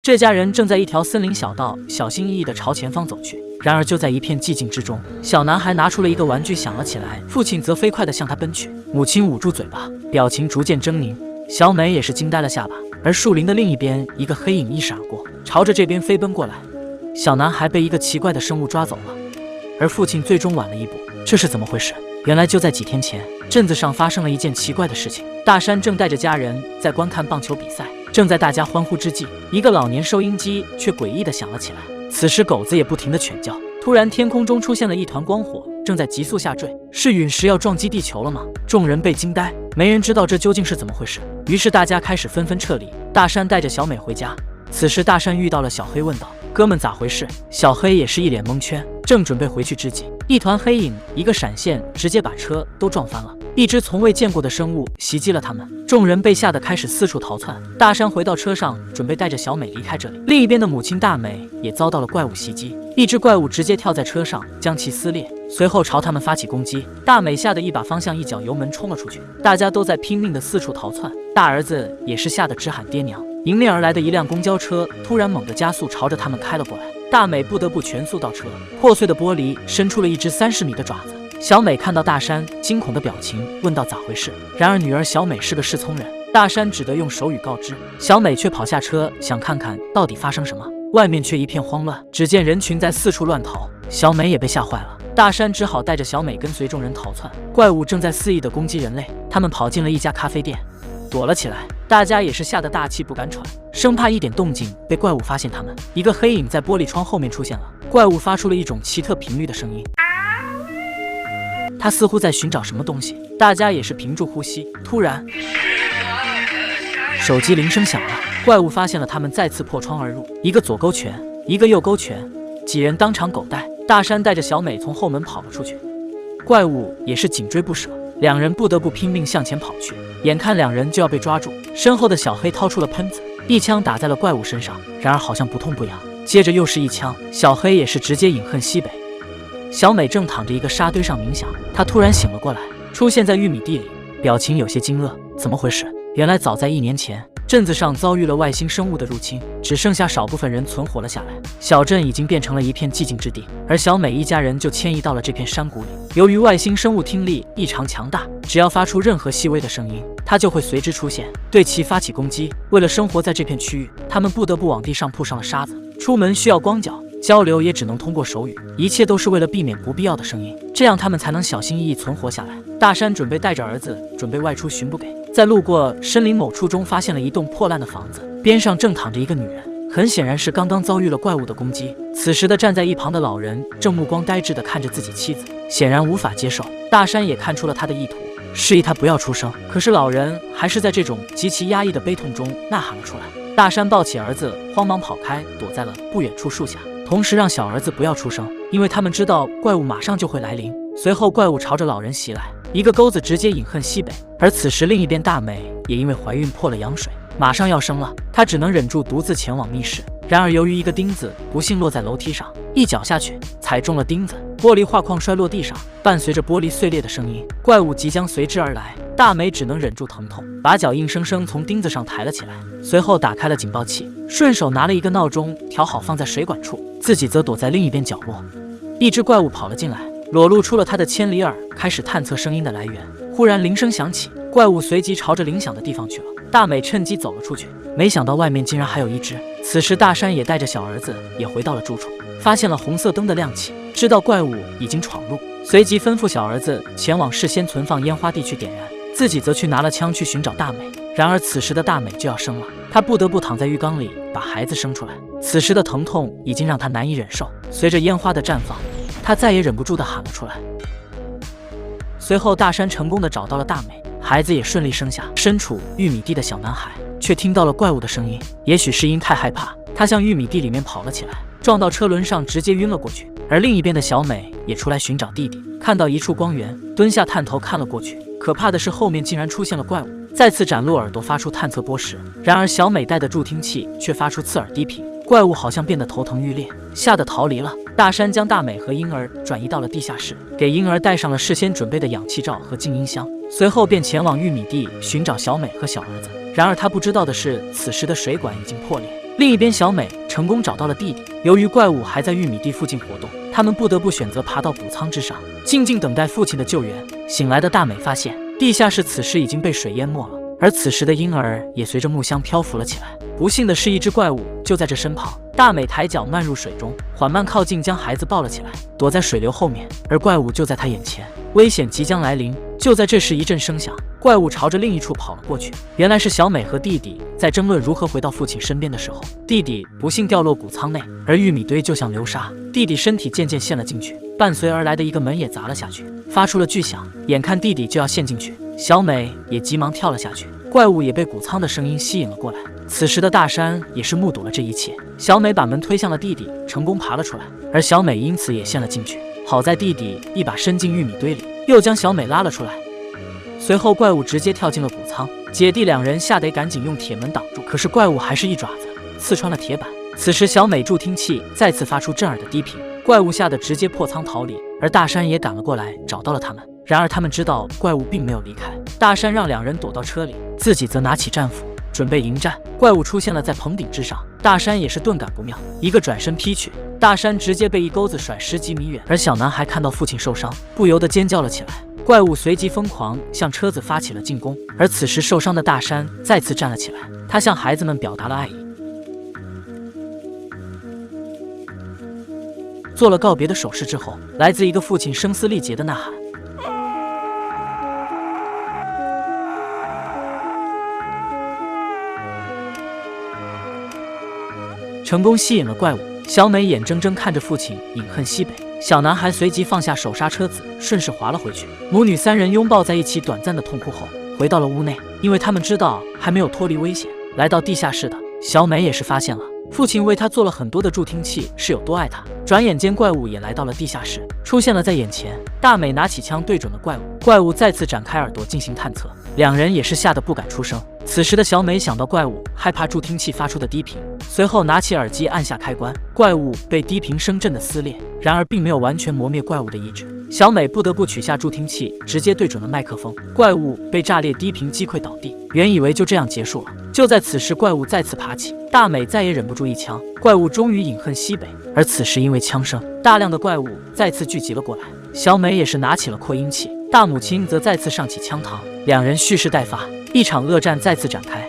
这家人正在一条森林小道小心翼翼地朝前方走去。然而就在一片寂静之中，小男孩拿出了一个玩具响了起来，父亲则飞快地向他奔去。母亲捂住嘴巴，表情逐渐狰狞。小美也是惊呆了下巴。而树林的另一边，一个黑影一闪而过，朝着这边飞奔过来。小男孩被一个奇怪的生物抓走了，而父亲最终晚了一步。这是怎么回事？原来就在几天前，镇子上发生了一件奇怪的事情。大山正带着家人在观看棒球比赛，正在大家欢呼之际，一个老年收音机却诡异地响了起来。此时狗子也不停地犬叫。突然天空中出现了一团光火，正在急速下坠。是陨石要撞击地球了吗？众人被惊呆，没人知道这究竟是怎么回事。于是大家开始纷纷撤离。大山带着小美回家。此时大山遇到了小黑，问道：哥们咋回事？小黑也是一脸蒙圈，正准备回去之际，一团黑影一个闪现，直接把车都撞翻了。一只从未见过的生物袭击了他们，众人被吓得开始四处逃窜。大山回到车上，准备带着小美离开这里。另一边的母亲大美也遭到了怪物袭击，一只怪物直接跳在车上将其撕裂，随后朝他们发起攻击。大美吓得一把方向一脚油门冲了出去，大家都在拼命的四处逃窜。大儿子也是吓得直喊爹娘。迎面而来的一辆公交车突然猛地加速朝着他们开了过来，大美不得不全速倒车，破碎的玻璃伸出了一只30米的爪子。小美看到大山惊恐的表情，问道咋回事？然而女儿小美是个失聪人，大山只得用手语告知。小美却跑下车想看看到底发生什么，外面却一片慌乱，只见人群在四处乱逃，小美也被吓坏了。大山只好带着小美跟随众人逃窜。怪物正在肆意地攻击人类，他们跑进了一家咖啡店躲了起来，大家也是吓得大气不敢喘，生怕一点动静被怪物发现他们。一个黑影在玻璃窗后面出现了，怪物发出了一种奇特频率的声音，他似乎在寻找什么东西，大家也是屏住呼吸。突然手机铃声响了，怪物发现了他们，再次破窗而入，一个左勾拳，一个右勾拳，几人当场狗带。大山带着小美从后门跑了出去，怪物也是紧追不舍，两人不得不拼命向前跑去。眼看两人就要被抓住，身后的小黑掏出了喷子，一枪打在了怪物身上，然而好像不痛不痒，接着又是一枪，小黑也是直接饮恨西北。小美正躺着一个沙堆上冥想，她突然醒了过来，出现在玉米地里，表情有些惊愕，怎么回事？原来早在1年前，镇子上遭遇了外星生物的入侵，只剩下少部分人存活了下来，小镇已经变成了一片寂静之地，而小美一家人就迁移到了这片山谷里。由于外星生物听力异常强大，只要发出任何细微的声音，它就会随之出现，对其发起攻击。为了生活在这片区域，他们不得不往地上铺上了沙子，出门需要光脚，交流也只能通过手语，一切都是为了避免不必要的声音，这样他们才能小心翼翼存活下来。大山准备带着儿子准备外出巡捕，在路过森林某处中发现了一栋破烂的房子，边上正躺着一个女人，很显然是刚刚遭遇了怪物的攻击。此时的站在一旁的老人正目光呆滞地看着自己妻子，显然无法接受。大山也看出了他的意图，示意他不要出声，可是老人还是在这种极其压抑的悲痛中呐喊了出来。大山抱起儿子，慌忙跑开，躲在了不远处树下，同时让小儿子不要出声，因为他们知道怪物马上就会来临。随后怪物朝着老人袭来，一个钩子直接饮恨西北。而此时另一边大美也因为怀孕破了羊水，马上要生了，她只能忍住独自前往密室。然而由于一个钉子不幸落在楼梯上，一脚下去踩中了钉子，玻璃画框摔落地上，伴随着玻璃碎裂的声音，怪物即将随之而来。大美只能忍住疼痛，把脚硬生生从钉子上抬了起来，随后打开了警报器，顺手拿了一个闹钟调好放在水管处，自己则躲在另一边角落。一只怪物跑了进来，裸露出了他的千里耳，开始探测声音的来源。忽然铃声响起，怪物随即朝着铃响的地方去了。大美趁机走了出去，没想到外面竟然还有一只。此时大山也带着小儿子也回到了住处，发现了红色灯的亮起，知道怪物已经闯入，随即吩咐小儿子前往事先存放烟花地去点燃，自己则去拿了枪去寻找大美。然而此时的大美就要生了，她不得不躺在浴缸里把孩子生出来。此时的疼痛已经让她难以忍受，随着烟花的绽放，她再也忍不住地喊了出来。随后大山成功地找到了大美，孩子也顺利生下。身处玉米地的小男孩却听到了怪物的声音，也许是因太害怕，他向玉米地里面跑了起来，撞到车轮上直接晕了过去。而另一边的小美也出来寻找弟弟，看到一处光源，蹲下探头看了过去。可怕的是后面竟然出现了怪物，再次展露耳朵发出探测波时，然而小美带的助听器却发出刺耳低频，怪物好像变得头疼欲裂，吓得逃离了。大山将大美和婴儿转移到了地下室，给婴儿戴上了事先准备的氧气罩和静音箱，随后便前往玉米地寻找小美和小儿子。然而他不知道的是，此时的水管已经破裂，另一边，小美成功找到了弟弟。由于怪物还在玉米地附近活动，他们不得不选择爬到谷仓之上，静静等待父亲的救援。醒来的大美发现，地下室此时已经被水淹没了，而此时的婴儿也随着木箱漂浮了起来。不幸的是，一只怪物就在这身旁。大美抬脚漫入水中，缓慢靠近，将孩子抱了起来，躲在水流后面，而怪物就在他眼前，危险即将来临。就在这时，一阵声响，怪物朝着另一处跑了过去。原来是小美和弟弟在争论如何回到父亲身边的时候，弟弟不幸掉落谷仓内，而玉米堆就像流沙，弟弟身体渐渐陷了进去，伴随而来的一个门也砸了下去，发出了巨响。眼看弟弟就要陷进去，小美也急忙跳了下去，怪物也被谷仓的声音吸引了过来。此时的大山也是目睹了这一切，小美把门推向了弟弟，成功爬了出来，而小美因此也陷了进去。好在弟弟一把伸进玉米堆里，又将小美拉了出来。随后怪物直接跳进了谷仓，姐弟两人吓得赶紧用铁门挡住，可是怪物还是一爪子刺穿了铁板。此时小美助听器再次发出震耳的低频，怪物吓得直接破仓逃离，而大山也赶了过来找到了他们。然而他们知道怪物并没有离开，大山让两人躲到车里，自己则拿起战斧准备迎战。怪物出现了在棚顶之上，大山也是顿感不妙，一个转身劈去，大山直接被一钩子甩10几米远。而小男孩看到父亲受伤，不由得尖叫了起来。怪物随即疯狂向车子发起了进攻，而此时受伤的大山再次站了起来，他向孩子们表达了爱意，做了告别的手势之后，来自一个父亲声嘶力竭的呐喊。成功吸引了怪物，小美眼睁睁看着父亲饮恨西北，小男孩随即放下手刹车子，顺势滑了回去。母女三人拥抱在一起，短暂的痛哭后，回到了屋内，因为他们知道还没有脱离危险。来到地下室的小美也是发现了父亲为她做了很多的助听器是有多爱她。转眼间，怪物也来到了地下室，出现了在眼前。大美拿起枪对准了怪物，怪物再次展开耳朵进行探测，两人也是吓得不敢出声。此时的小美想到怪物害怕助听器发出的低频，随后拿起耳机按下开关，怪物被低频声震的撕裂，然而并没有完全磨灭怪物的意志。小美不得不取下助听器，直接对准了麦克风，怪物被炸裂低频击溃倒地。原以为就这样结束了，就在此时怪物再次爬起，大美再也忍不住一枪，怪物终于饮恨西北。而此时因为枪声，大量的怪物再次聚集了过来，小美也是拿起了扩音器，大母亲则再次上起枪膛，两人蓄势待发，一场恶战再次展开。